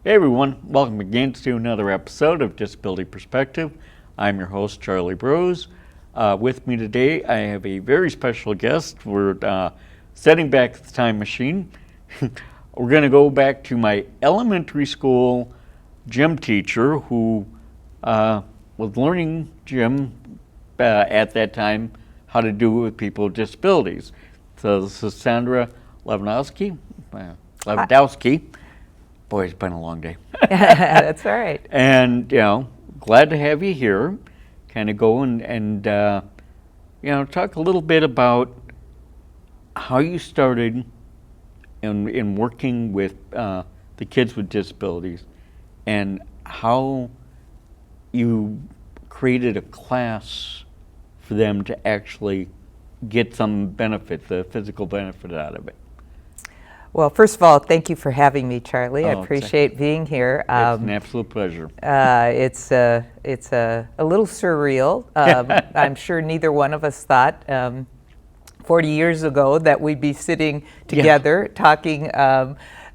Hey everyone, welcome again to another episode of Disability Perspective. I'm your host, Charlie Brose. With me today, I have a very special guest. We're setting back the time machine. We're going to go back to my elementary school gym teacher who was learning gym at that time, how to do it with people with disabilities. So this is Sandra Lewandowski. Lewandowski. Boy, it's been a long day. That's all right. And, glad to have you here. Kind of go and talk a little bit about how you started in working with the kids with disabilities and how you created a class for them to actually get some benefit, the physical benefit out of it. Well, first of all, thank you for having me, Charlie. I Oh, appreciate being here. It's an absolute pleasure. It's a little surreal. I'm sure neither one of us thought 40 years ago that we'd be sitting together talking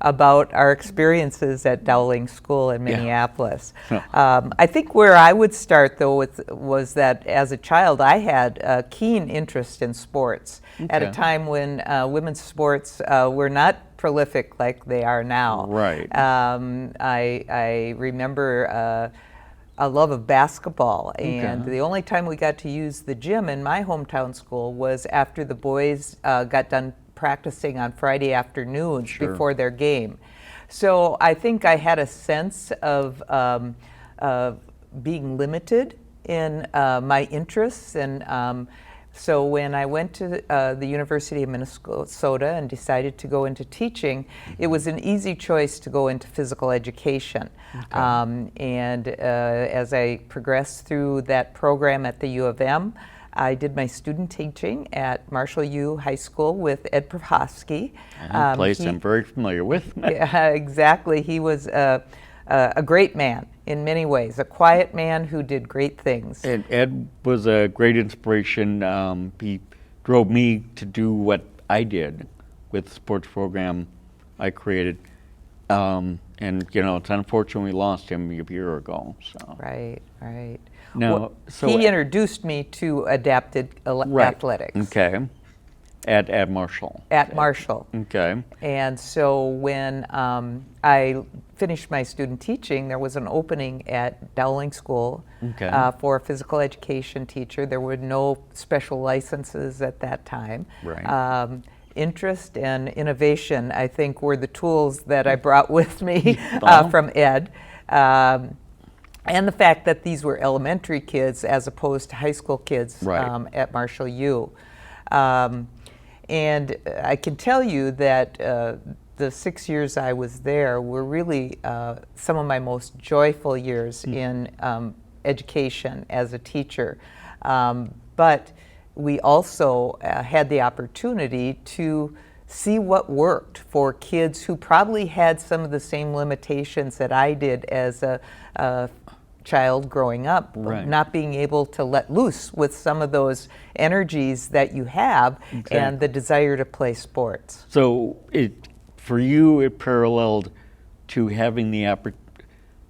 about our experiences at Dowling School in Minneapolis. I think where I would start, though, was that as a child, I had a keen interest in sports at a time when women's sports were not prolific like they are now. Right. I remember a love of basketball, and the only time we got to use the gym in my hometown school was after the boys got done practicing on Friday afternoons before their game. So I think I had a sense of being limited in my interests, and so when I went to the University of Minnesota and decided to go into teaching, it was an easy choice to go into physical education. And as I progressed through that program at the U of M, I did my student teaching at Marshall U High School with Ed Prohofsky. A place I'm very familiar with. Yeah, exactly. He was a great man in many ways, a quiet man who did great things. And Ed was a great inspiration. He drove me to do what I did with the sports program I created. And, it's unfortunate we lost him a year ago. So. Right. Now, he introduced me to adapted athletics. Okay. At Marshall. At Marshall. Okay. And so when I finished my student teaching, there was an opening at Dowling School for a physical education teacher. There were no special licenses at that time. Right. Interest and innovation, I think, were the tools that I brought with me from Ed. And the fact that these were elementary kids as opposed to high school kids at Marshall U. And I can tell you that the 6 years I was there were really some of my most joyful years in education as a teacher. But we also had the opportunity to see what worked for kids who probably had some of the same limitations that I did as a child growing up, not being able to let loose with some of those energies that you have and the desire to play sports. So for you, it paralleled to having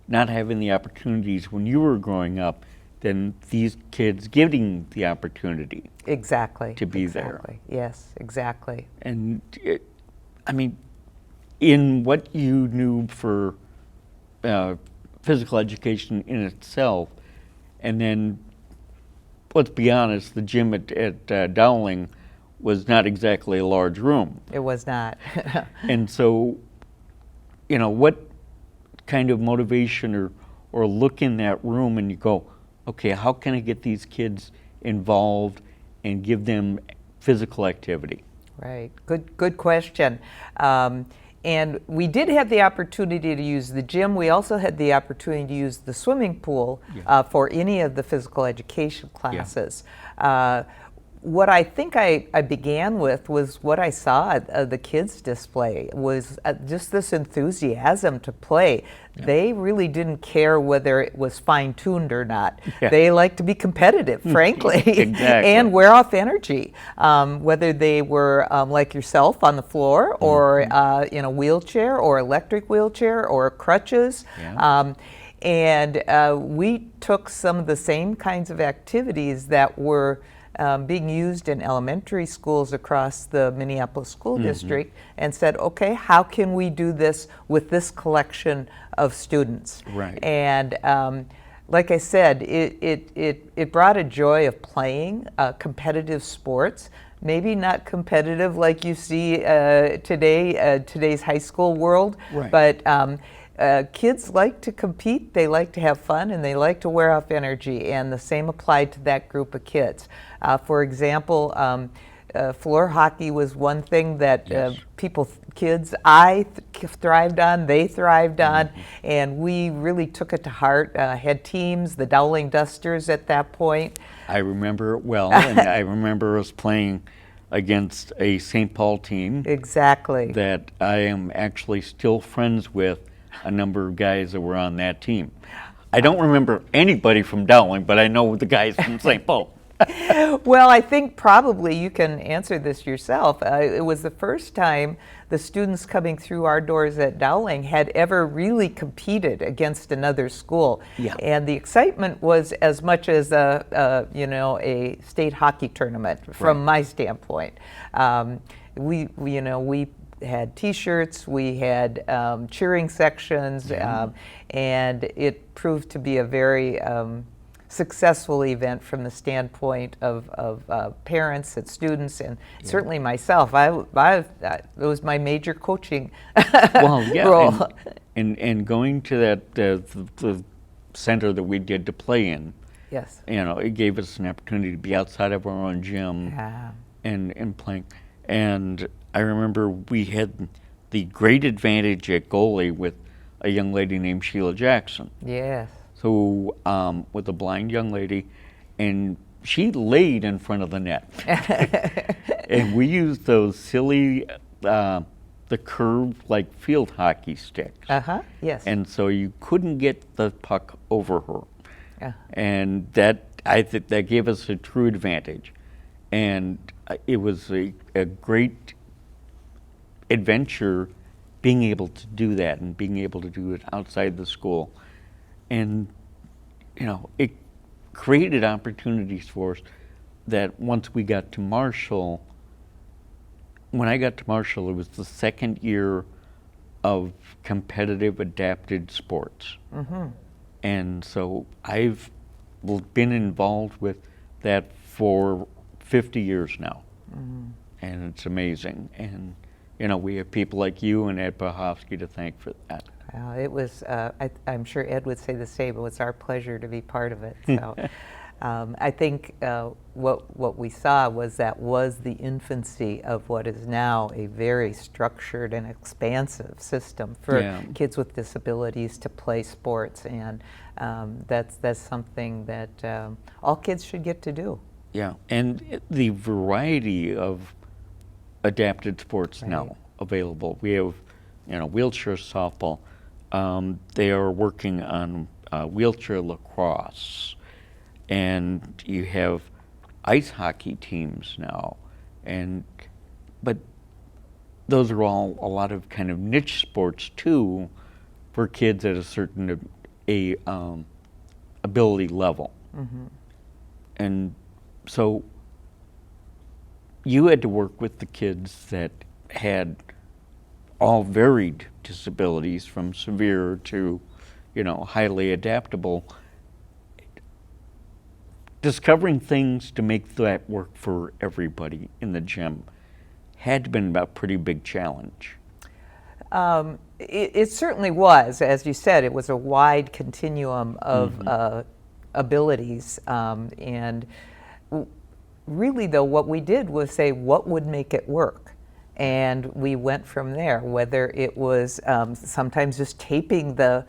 not having the opportunities when you were growing up, than these kids getting the opportunity. To be there. Yes, exactly. And in what you knew for physical education in itself, and then, let's be honest, the gym at Dowling was not exactly a large room. It was not. And so, what kind of motivation or look in that room and you go, okay, how can I get these kids involved and give them physical activity? Right. Good question. And we did have the opportunity to use the gym. We also had the opportunity to use the swimming pool for any of the physical education classes. what I think I began with was what I saw at the kids display was just this enthusiasm to play. Yeah. They really didn't care whether it was fine-tuned or not. Yeah. They like to be competitive, frankly, exactly. and wear off energy, whether they were like yourself on the floor or in a wheelchair or electric wheelchair or crutches. Yeah. And we took some of the same kinds of activities that were being used in elementary schools across the Minneapolis School District and said, okay, how can we do this with this collection of students? Right. And like I said, it brought a joy of playing competitive sports. Maybe not competitive like you see today's high school world, right. But kids like to compete, they like to have fun, and they like to wear off energy, and the same applied to that group of kids. For example, floor hockey was one thing that kids, I thrived on, they thrived on, and we really took it to heart. Had teams, the Dowling Dusters at that point. I remember it well, and I remember us playing against a St. Paul team. Exactly. That I am actually still friends with a number of guys that were on that team. I don't remember anybody from Dowling, but I know the guys from St. Paul. Well, I think probably you can answer this yourself. It was the first time the students coming through our doors at Dowling had ever really competed against another school. Yeah. And the excitement was as much as a state hockey tournament from my standpoint. We had T-shirts, we had cheering sections, and it proved to be a very successful event from the standpoint of parents and students, and certainly myself. It was my major coaching role. And going to that the center that we did to play in, yes, it gave us an opportunity to be outside of our own gym and playing. And I remember we had the great advantage at goalie with a young lady named Sheila Jackson. Yes. So with a blind young lady, and she laid in front of the net. And we used those silly, the curved like field hockey sticks. Yes. And so you couldn't get the puck over her. Yeah. And I think that gave us a true advantage. And it was a great adventure being able to do that and being able to do it outside the school. And, it created opportunities for us that once we got to Marshall, when I got to Marshall, it was the second year of competitive adapted sports. And so I've been involved with that for 50 years now. And it's amazing. And, we have people like you and Ed Bahovsky to thank for that. It was, I'm sure Ed would say the same, but it's our pleasure to be part of it. So I think what we saw was the infancy of what is now a very structured and expansive system for kids with disabilities to play sports, and that's something that all kids should get to do. Yeah, and the variety of adapted sports now available. We have, wheelchair softball. They are working on wheelchair lacrosse, and you have ice hockey teams now, but those are all a lot of kind of niche sports too, for kids at a certain ability level. And so you had to work with the kids that had all varied disabilities, from severe to, highly adaptable. Discovering things to make that work for everybody in the gym had been a pretty big challenge. It certainly was. As you said, it was a wide continuum of abilities, and really, though, what we did was say, what would make it work? And we went from there, whether it was sometimes just taping the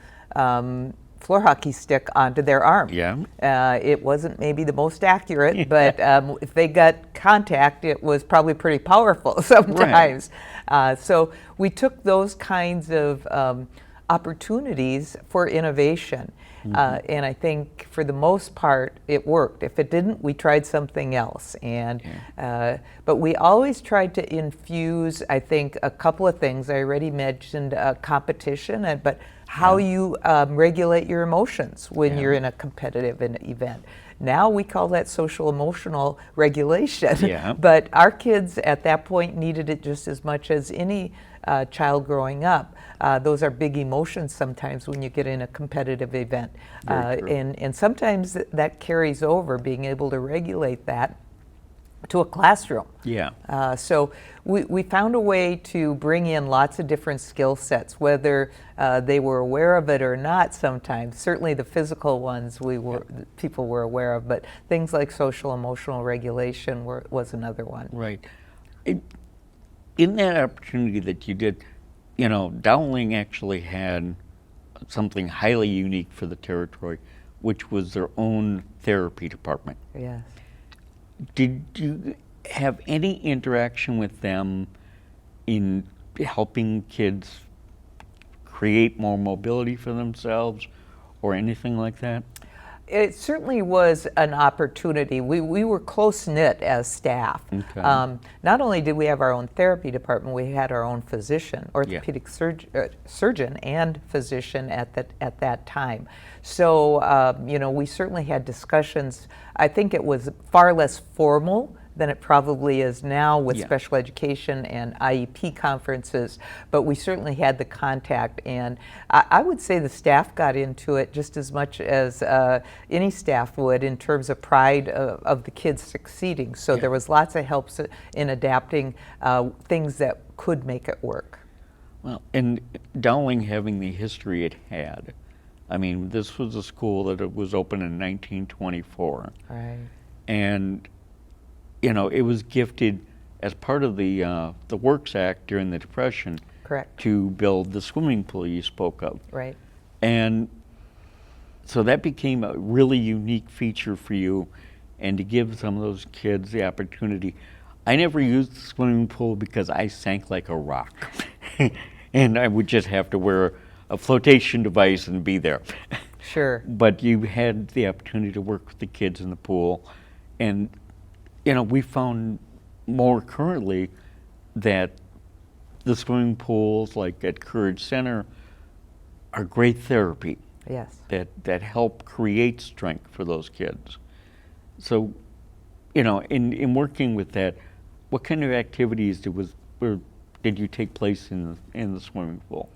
floor hockey stick onto their arm. Yeah. It wasn't maybe the most accurate, but if they got contact, it was probably pretty powerful sometimes. So we took those kinds of opportunities for innovation. And I think for the most part, it worked. If it didn't, we tried something else. And but we always tried to infuse, I think, a couple of things. I already mentioned competition, but how you regulate your emotions when you're in a competitive event. Now we call that social emotional regulation. But our kids at that point needed it just as much as any child growing up. Those are big emotions sometimes when you get in a competitive event. And sometimes that carries over, being able to regulate that to a classroom. So we found a way to bring in lots of different skill sets, whether they were aware of it or not sometimes. Certainly the physical ones people were aware of, but things like social emotional regulation was another one. Right. In that opportunity that you did, Dowling actually had something highly unique for the territory, which was their own therapy department. Yes. Did you have any interaction with them in helping kids create more mobility for themselves or anything like that? It certainly was an opportunity. We were close-knit as staff. Not only did we have our own therapy department, we had our own physician, orthopedic surgeon and physician at that time. So, we certainly had discussions. I think it was far less formal than it probably is now with special education and IEP conferences, but we certainly had the contact, and I would say the staff got into it just as much as any staff would in terms of pride of the kids succeeding. So there was lots of helps in adapting things that could make it work. Well, and Dowling having the history it had, I mean, this was a school that it was opened in 1924. Right. And it was gifted as part of the Works Act during the Depression. Correct. To build the swimming pool you spoke of. Right. And so that became a really unique feature for you, and to give some of those kids the opportunity. I never used the swimming pool because I sank like a rock. And I would just have to wear a flotation device and be there. Sure. But you had the opportunity to work with the kids in the pool, and we found more currently that the swimming pools, like at Courage Center, are great therapy. Yes. That help create strength for those kids. So, in working with that, what kind of activities did you take place in the swimming pool?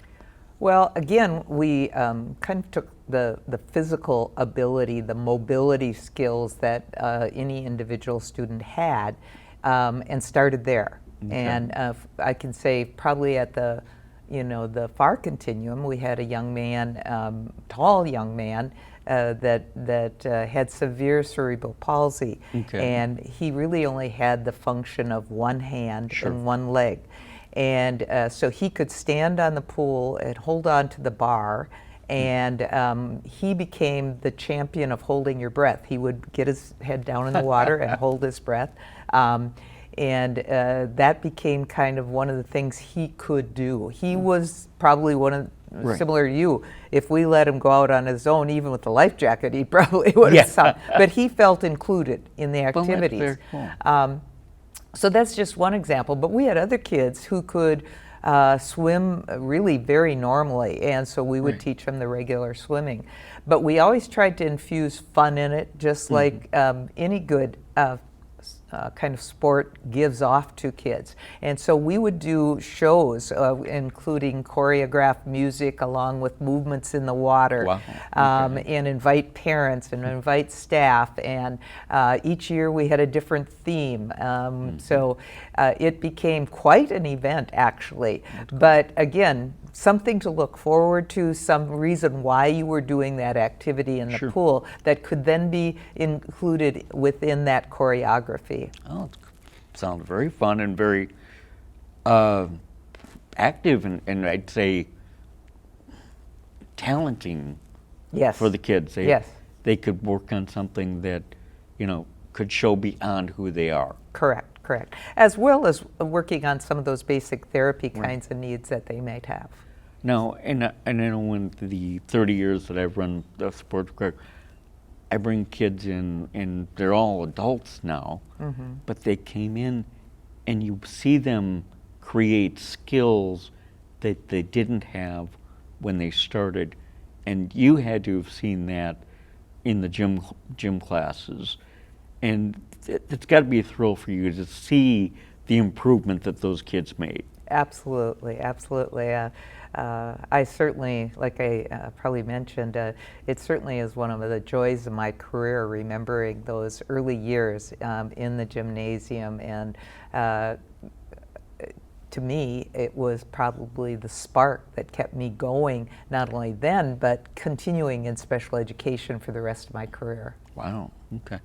Well, again, we kind of took the physical ability, the mobility skills that any individual student had, and started there. And I can say probably at the far continuum, we had a young man, tall young man, that had severe cerebral palsy, and he really only had the function of one hand and one leg. And so he could stand on the pool and hold on to the bar, and he became the champion of holding your breath. He would get his head down in the water and hold his breath. And that became kind of one of the things he could do. He was probably one of, similar to you, if we let him go out on his own, even with the life jacket, he probably would have sunk. But he felt included in the activities. Well, that's very cool. So that's just one example, but we had other kids who could swim really very normally, and so we would teach them the regular swimming. But we always tried to infuse fun in it, just like any good kind of sport gives off to kids. And so we would do shows including choreographed music along with movements in the water. Wow. And invite parents and invite staff, and each year we had a different theme. So it became quite an event, actually. But again, something to look forward to, some reason why you were doing that activity in the pool that could then be included within that choreography. Oh, it sounds very fun and very active, and I'd say talenting Yes. for the kids. Yes. They could work on something that, could show beyond who they are. Correct, correct. As well as working on some of those basic therapy kinds of needs that they might have. Now, and I know in the 30 years that I've run the sports club, I bring kids in, and they're all adults now, but they came in, and you see them create skills that they didn't have when they started, and you had to have seen that in the gym classes, and it's got to be a thrill for you to see the improvement that those kids made. Absolutely, absolutely. I certainly, like I probably mentioned, it certainly is one of the joys of my career, remembering those early years in the gymnasium. And to me, it was probably the spark that kept me going, not only then, but continuing in special education for the rest of my career. Wow, okay.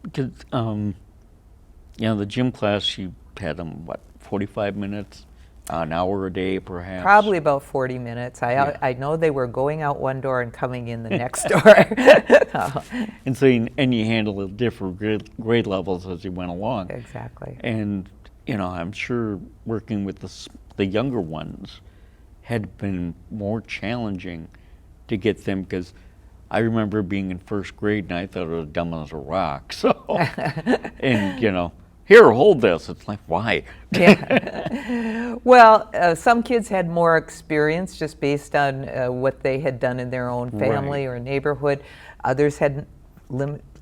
Because, the gym class, you had them, 45 minutes? An hour a day, perhaps? Probably about 40 minutes. I know they were going out one door and coming in the next door. And so you handle the different grade levels as you went along. Exactly. And, I'm sure working with the younger ones had been more challenging to get them, because I remember being in first grade and I thought it was dumb as a rock. So, and, here, hold this. It's like, why? Yeah. Well, some kids had more experience just based on what they had done in their own family or neighborhood. Others had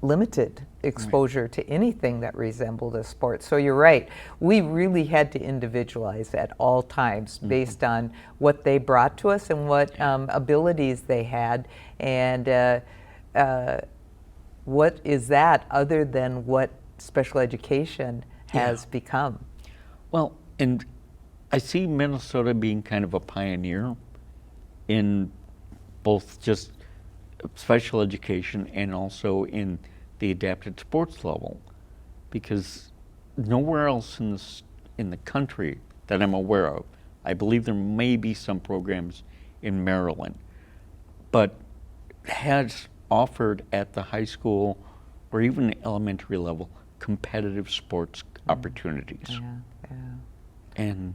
limited exposure to anything that resembled a sport. So you're right. We really had to individualize at all times based on what they brought to us and what abilities they had. And what is that other than what special education has become? Well, and I see Minnesota being kind of a pioneer in both just special education and also in the adapted sports level, because nowhere else in the country that I'm aware of, I believe there may be some programs in Maryland, but has offered at the high school or even the elementary level competitive sports opportunities. Yeah. And,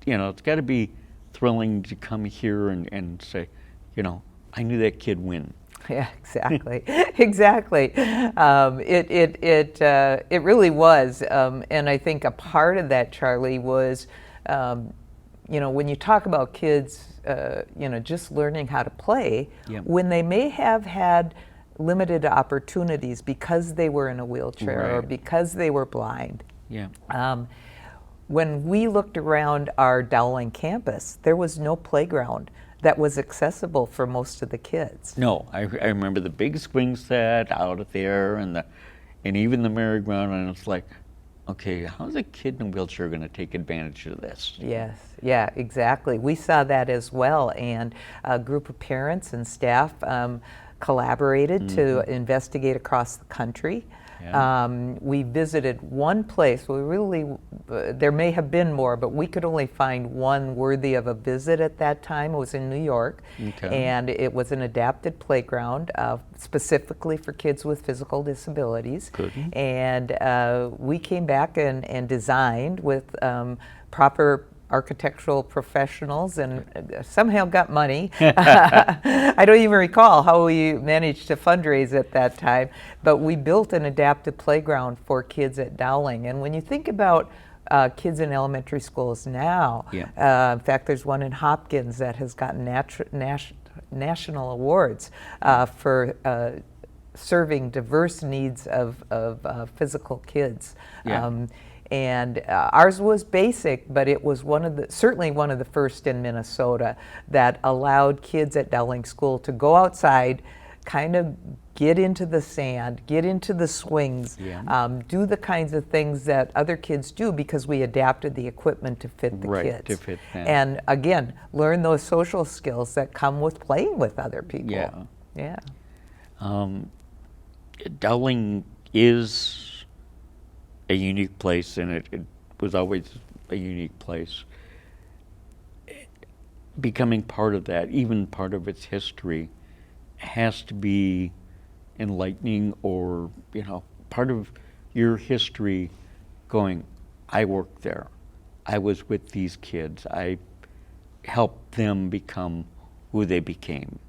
it's got to be thrilling to come here and say, I knew that kid win. Yeah, exactly, exactly. It really was, and I think a part of that, Charlie, was, when you talk about kids, just learning how to play, when they may have had limited opportunities because they were in a wheelchair or because they were blind. Yeah. When we looked around our Dowling campus, there was no playground that was accessible for most of the kids. No, I remember the big swing set out there and even the merry-go-round, and it's like, okay, how's a kid in a wheelchair going to take advantage of this? Yes, yeah, exactly. We saw that as well, and a group of parents and staff collaborated to investigate across the country. Yeah. We visited one place. There may have been more, but we could only find one worthy of a visit at that time. It was in New York, and it was an adapted playground specifically for kids with physical disabilities. Good. And we came back and designed with proper architectural professionals and somehow got money. I don't even recall how we managed to fundraise at that time, but we built an adaptive playground for kids at Dowling. And when you think about kids in elementary schools now, in fact, there's one in Hopkins that has gotten national awards for serving diverse needs of physical kids. Yeah. And ours was basic, but it was certainly one of the first in Minnesota that allowed kids at Dowling School to go outside, kind of get into the sand, get into the swings, do the kinds of things that other kids do because we adapted the equipment to fit the kids. To fit them. And again, learn those social skills that come with playing with other people. Yeah. Dowling is a unique place, and it was always a unique place. Becoming part of that, even part of its history, has to be enlightening, or part of your history going, I worked there, I was with these kids, I helped them become who they became.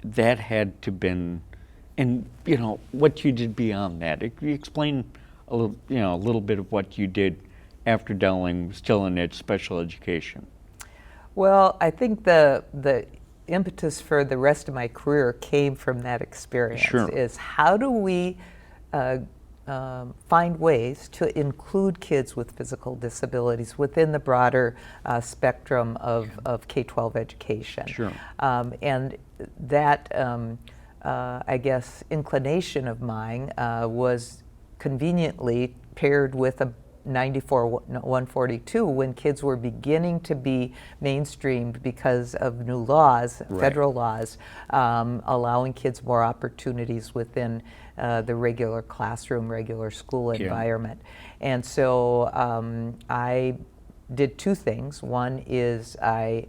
That had to been, and what you did beyond that. Can you explain a little bit of what you did after Dowling, still in special education? Well, I think the impetus for the rest of my career came from that experience. Sure. Is how do we find ways to include kids with physical disabilities within the broader spectrum of K-12 education? Sure. And that, I guess, inclination of mine was conveniently paired with a 94-142 when kids were beginning to be mainstreamed because of new laws, Right. federal laws, allowing kids more opportunities within the regular classroom, regular school environment. And so I did two things. One is I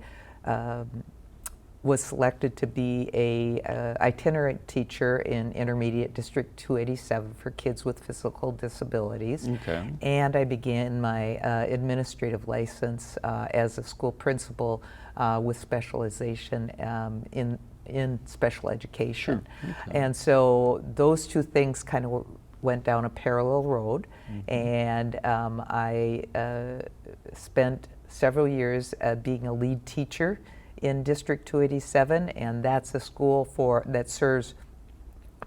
was selected to be a itinerant teacher in Intermediate District 287 for kids with physical disabilities. Okay. And I began my administrative license as a school principal with specialization in special education. Sure. Okay. And so those two things kind of went down a parallel road. And I spent several years being a lead teacher in District 287, and that's a school that serves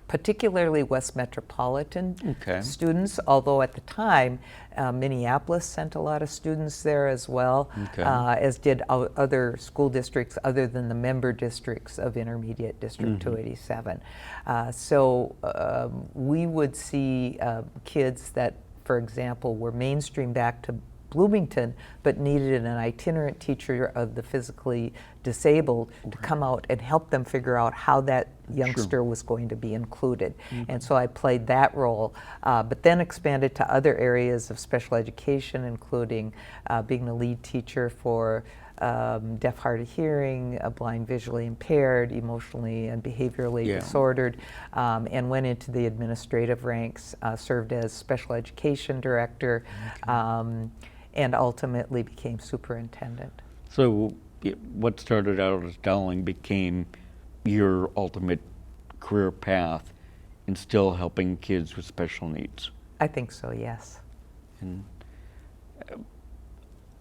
particularly West Metropolitan students, although at the time Minneapolis sent a lot of students there as well, as did other school districts other than the member districts of Intermediate District 287. So we would see kids that, for example, were mainstream back to Bloomington, but needed an itinerant teacher of the physically disabled to come out and help them figure out how that youngster was going to be included. And so I played that role, but then expanded to other areas of special education, including being the lead teacher for deaf, hard of hearing, blind, visually impaired, emotionally and behaviorally disordered, and went into the administrative ranks, served as special education director, and ultimately became superintendent. So what started out as Dowling became your ultimate career path in still helping kids with special needs. I think so, yes. And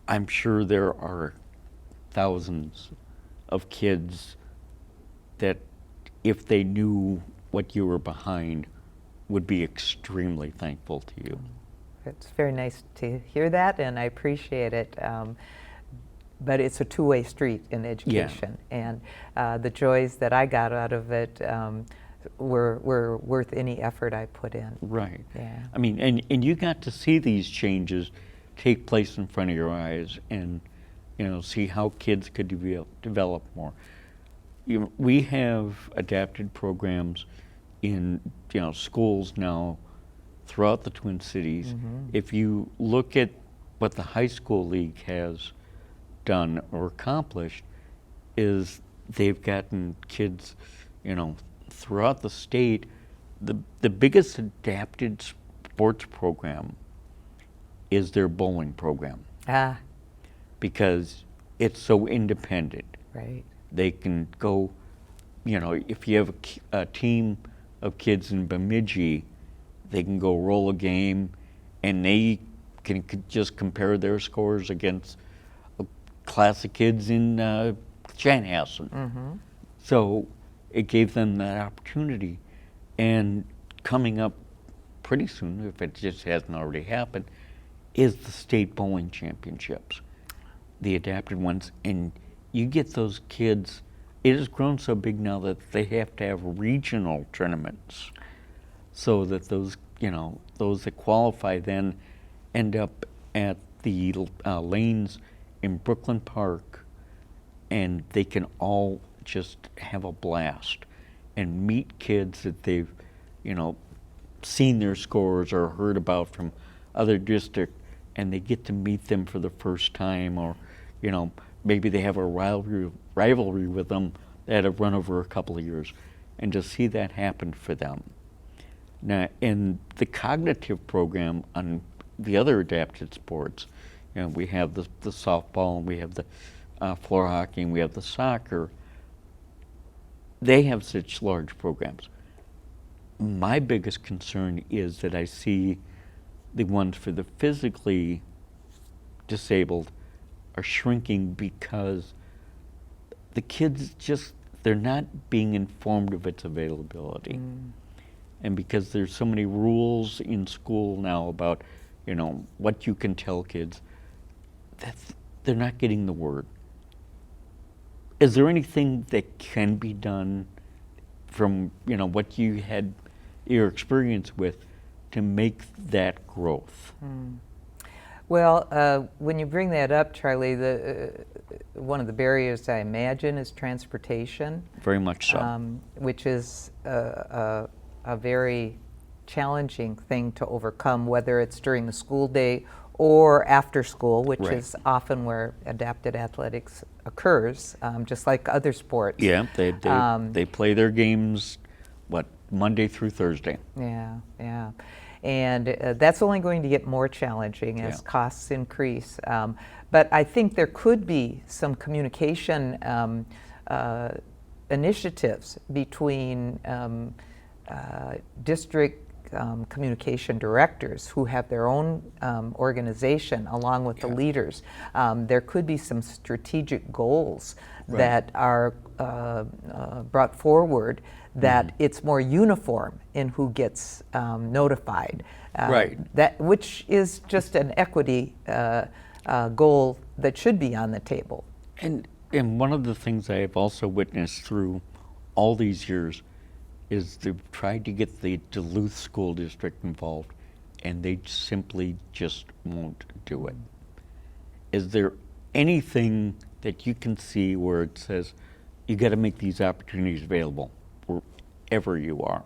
I'm sure there are thousands of kids that, if they knew what you were behind, would be extremely thankful to you. It's very nice to hear that, and I appreciate it. But it's a two-way street in education, and the joys that I got out of it were worth any effort I put in. Right. Yeah. I mean, and you got to see these changes take place in front of your eyes, and see how kids could develop more. We have adapted programs in schools now throughout the Twin Cities. If you look at what the high school league has done or accomplished, is they've gotten kids, throughout the state. The biggest adapted sports program is their bowling program. Because it's so independent. Right. They can go, if you have a team of kids in Bemidji, they can go roll a game, and they can just compare their scores against a class of kids in Chanhassen. So it gave them that opportunity. And coming up pretty soon, if it just hasn't already happened, is the state bowling championships, the adapted ones. And you get those kids, it has grown so big now that they have to have regional tournaments, so that those that qualify then end up at the lanes in Brooklyn Park, and they can all just have a blast and meet kids that they've seen their scores or heard about from other districts, and they get to meet them for the first time, or maybe they have a rivalry with them that have run over a couple of years, and to see that happen for them. Now, in the cognitive program on the other adapted sports, we have the softball, and we have the floor hockey, and we have the soccer. They have such large programs. My biggest concern is that I see the ones for the physically disabled are shrinking because the kids they're not being informed of its availability. And because there's so many rules in school now about, what you can tell kids, they're not getting the word. Is there anything that can be done from, what you had your experience with to make that growth? Well, when you bring that up, Charlie, one of the barriers I imagine is transportation. Very much so. Which is a very challenging thing to overcome, whether it's during the school day or after school, which Right. is often where adapted athletics occurs, just like other sports. Yeah, they play their games, Monday through Thursday. Yeah. And that's only going to get more challenging as costs increase. But I think there could be some communication initiatives between district communication directors who have their own organization along with the leaders. There could be some strategic goals that are brought forward that it's more uniform in who gets notified. Which is just an equity goal that should be on the table. And one of the things I have also witnessed through all these years is they've tried to get the Duluth School District involved, and they simply just won't do it. Is there anything that you can see where it says you got to make these opportunities available wherever you are?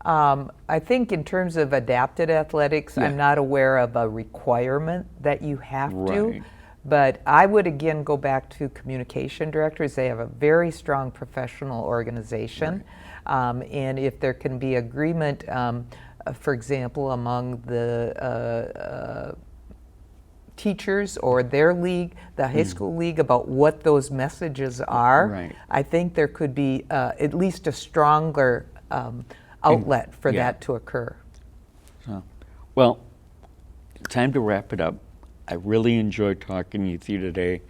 I think in terms of adapted athletics, I'm not aware of a requirement that you have to. But I would again go back to communication directors. They have a very strong professional organization. And if there can be agreement, for example, among the teachers or their league, the high school league, about what those messages are, I think there could be at least a stronger outlet for that to occur. Well, time to wrap it up. I really enjoyed talking with you today.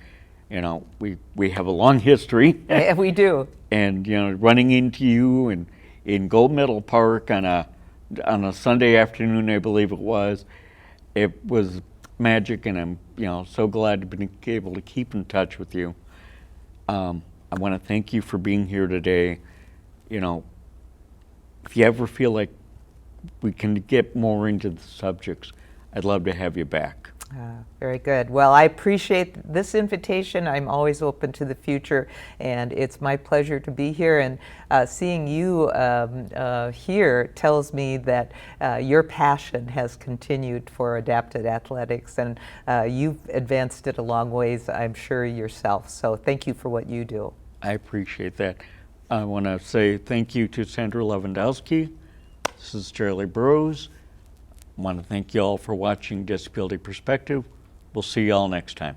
We have a long history. Yeah, we do. And running into you in Gold Medal Park on a Sunday afternoon, I believe it was magic, and I'm so glad to be able to keep in touch with you. I want to thank you for being here today. If you ever feel like we can get more into the subjects, I'd love to have you back. Very good. Well, I appreciate this invitation. I'm always open to the future, and it's my pleasure to be here. And seeing you here tells me that your passion has continued for adapted athletics, and you've advanced it a long ways, I'm sure, yourself. So thank you for what you do. I appreciate that. I want to say thank you to Sandra Lewandowski. This is Charlie Burrows. I want to thank you all for watching Disability Perspective. We'll see you all next time.